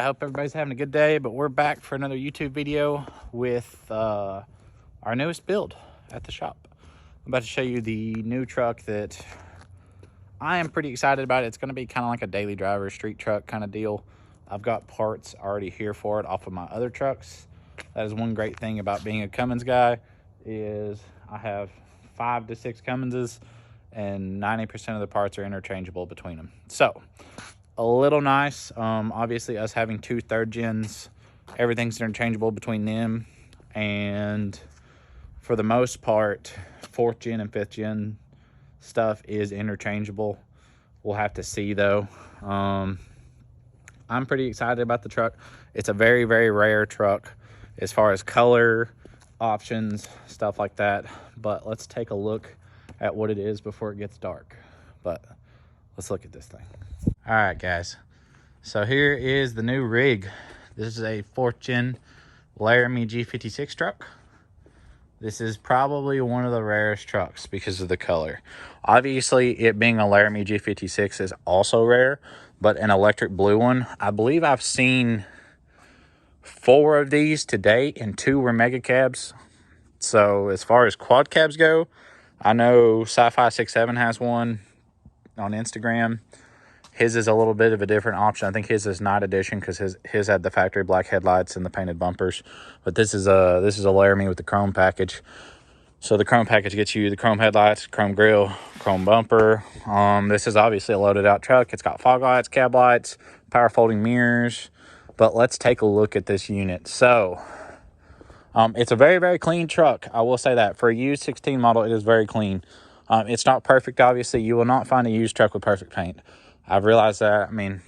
I hope everybody's having a good day, but we're back for another YouTube video with our newest build at the shop. I'm about to show you the new truck that I am pretty excited about. It's going to be kind of like a daily driver street truck kind of deal. I've got parts already here for it off of my other trucks. That is one great thing about being a Cummins guy, is I have 5 to 6 Cumminses and 90% of the parts are interchangeable between them. So a little nice. Obviously us having 2 third gens, everything's interchangeable between them, and for the most part 4th gen and 5th gen stuff is interchangeable. We'll have to see though. I'm pretty excited about the truck. It's a very, very rare truck as far as color options, stuff like that, but let's take a look at what it is before it gets dark. But let's look at this thing. All right, guys, so here is the new rig. This is a 4th gen Laramie G56 truck. This is probably one of the rarest trucks because of the color. Obviously, it being a Laramie G56 is also rare, but an electric blue one, I believe I've seen 4 of these to date, and 2 were mega cabs. So as far as quad cabs go, I know Sci-Fi 67 has one on Instagram. His is a little bit of a different option. I think his is night edition because his had the factory black headlights and the painted bumpers. But this is a Laramie with the chrome package. So the chrome package gets you the chrome headlights, chrome grille, chrome bumper. This is obviously a loaded out truck. It's got fog lights, cab lights, power folding mirrors. But let's take a look at this unit. So it's a very, very clean truck. I will say that. For a used 16 model, it is very clean. It's not perfect, obviously. You will not find a used truck with perfect paint. I've realized that. I mean,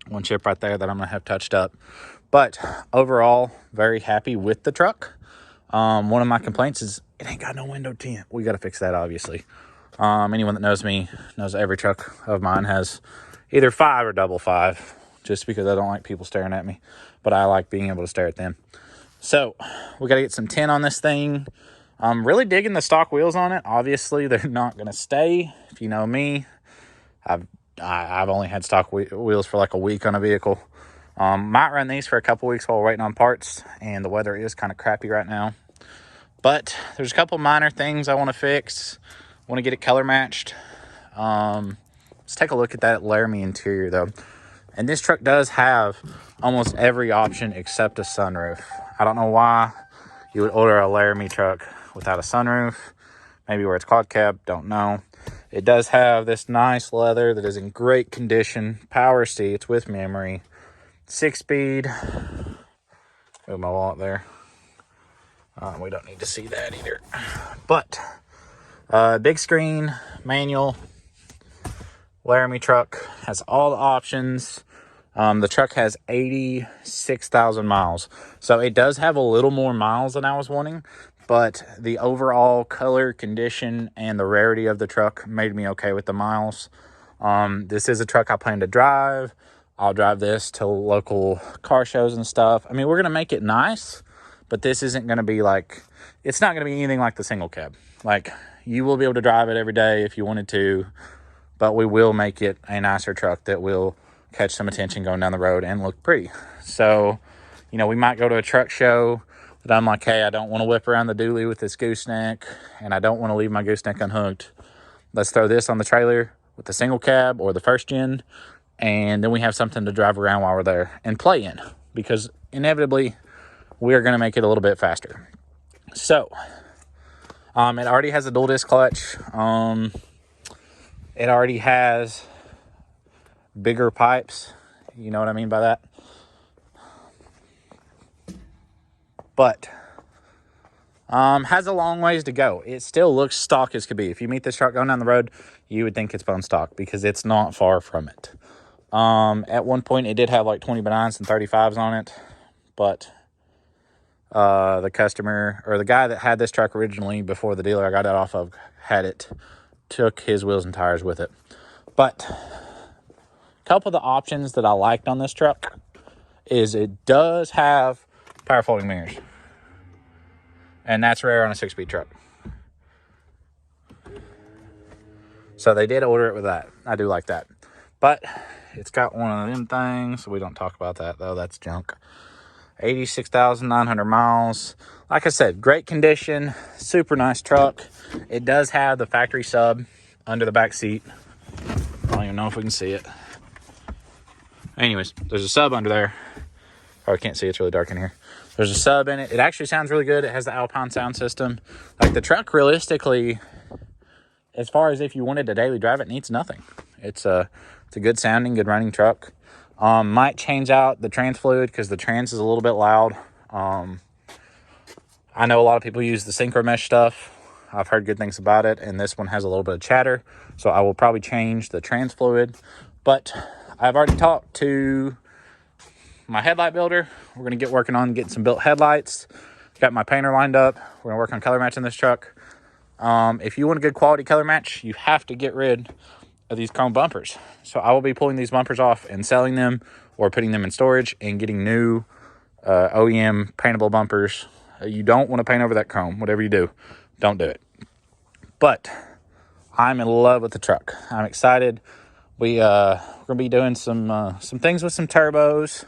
one chip right there that I'm going to have touched up. But overall, very happy with the truck. One of my complaints is it ain't got no window tint. We got to fix that, obviously. Anyone that knows me knows every truck of mine has either 5 or double 5, just because I don't like people staring at me. But I like being able to stare at them. So we got to get some tint on this thing. I'm really digging the stock wheels on it. Obviously, they're not going to stay. If you know me, I've only had stock wheels for like a week on a vehicle. Might run these for a couple weeks while we're waiting on parts, and the weather is kind of crappy right now. But there's a couple minor things I want to fix. I want to get it color matched. Let's take a look at that Laramie interior though. And this truck does have almost every option except a sunroof. I don't know why you would order a Laramie truck without a sunroof. Maybe where it's quad cab, don't know. It does have this nice leather that is in great condition. Power seats with memory. 6-speed. Move my wallet there. We don't need to see that either. But big screen, manual. Laramie truck has all the options. The truck has 86,000 miles. So it does have a little more miles than I was wanting. But the overall color, condition, and the rarity of the truck made me okay with the miles. This is a truck I plan to drive. I'll drive this to local car shows and stuff. I mean, we're going to make it nice, but this isn't going to be like, it's not going to be anything like the single cab. Like, you will be able to drive it every day if you wanted to, but we will make it a nicer truck that will catch some attention going down the road and look pretty. So, you know, we might go to a truck show that I'm like, hey, I don't want to whip around the dually with this gooseneck, and I don't want to leave my gooseneck unhooked. Let's throw this on the trailer with the single cab or the 1st gen, and then we have something to drive around while we're there and play in, because inevitably we're going to make it a little bit faster. So, it already has a dual disc clutch. It already has bigger pipes. You know what I mean by that? But has a long ways to go. It still looks stock as could be. If you meet this truck going down the road, you would think it's bone stock because it's not far from it. At one point, it did have like 20/9s and 35s on it, but the customer, or the guy that had this truck originally before the dealer I got it off of took his wheels and tires with it. But a couple of the options that I liked on this truck is it does have power folding mirrors, and that's rare on a 6-speed truck. So they did order it with that. I do like that. But It's got one of them things. So we don't talk about that, though. That's junk. 86,900 miles. Like I said, great condition. Super nice truck. It does have the factory sub under the back seat. I don't even know if we can see it. Anyways, there's a sub under there. Oh, I can't see. It's really dark in here. There's a sub in it. It actually sounds really good. It has the Alpine sound system. Like, the truck, realistically, as far as if you wanted to daily drive it, needs nothing. It's a good sounding, good running truck. Might change out the trans fluid because the trans is a little bit loud. I know a lot of people use the synchro mesh stuff. I've heard good things about it, and this one has a little bit of chatter, so I will probably change the trans fluid. But I've already talked to my headlight builder. We're going to get working on getting some built headlights. Got my painter lined up. We're going to work on color matching this truck. If you want a good quality color match, you have to get rid of these chrome bumpers. So I will be pulling these bumpers off and selling them, or putting them in storage and getting new OEM paintable bumpers. You don't want to paint over that chrome. Whatever you do, don't do it. But I'm in love with the truck. I'm excited. We're gonna be doing some things with some turbos,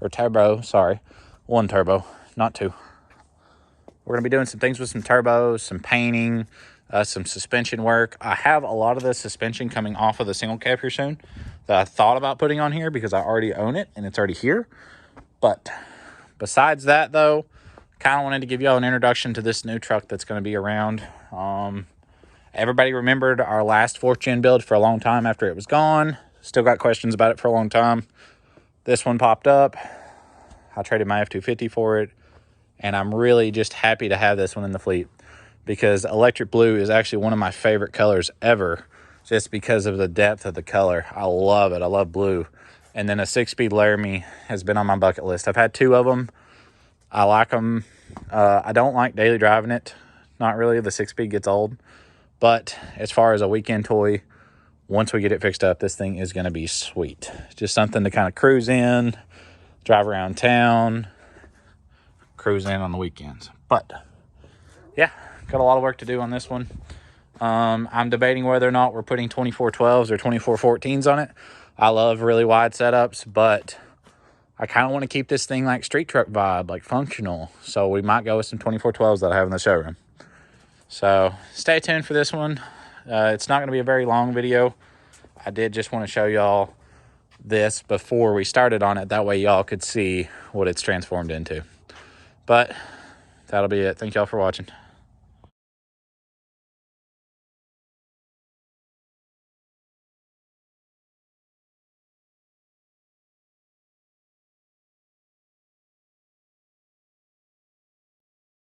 or turbo. Sorry, one turbo, not two. We're gonna be doing some things with some turbos, some painting, some suspension work. I have a lot of the suspension coming off of the single cab here soon that I thought about putting on here because I already own it and it's already here. But besides that, though, kind of wanted to give y'all an introduction to this new truck that's going to be around. Everybody remembered our last 4th gen build for a long time after it was gone. Still got questions about it for a long time. This one popped up. I traded my F-250 for it, and I'm really just happy to have this one in the fleet because electric blue is actually one of my favorite colors ever, just because of the depth of the color. I love it. I love blue. And then a 6-speed Laramie has been on my bucket list. I've had 2 of them. I like them. I don't like daily driving it. Not really. The 6-speed gets old. But as far as a weekend toy, once we get it fixed up, this thing is going to be sweet. Just something to kind of cruise in, drive around town, cruise in on the weekends. But, yeah, got a lot of work to do on this one. I'm debating whether or not we're putting 2412s or 2414s on it. I love really wide setups, but I kind of want to keep this thing like street truck vibe, like functional. So we might go with some 2412s that I have in the showroom. So stay tuned for this one. It's not going to be a very long video. I did just want to show y'all this before we started on it. That way y'all could see what it's transformed into. But that'll be it. Thank y'all for watching.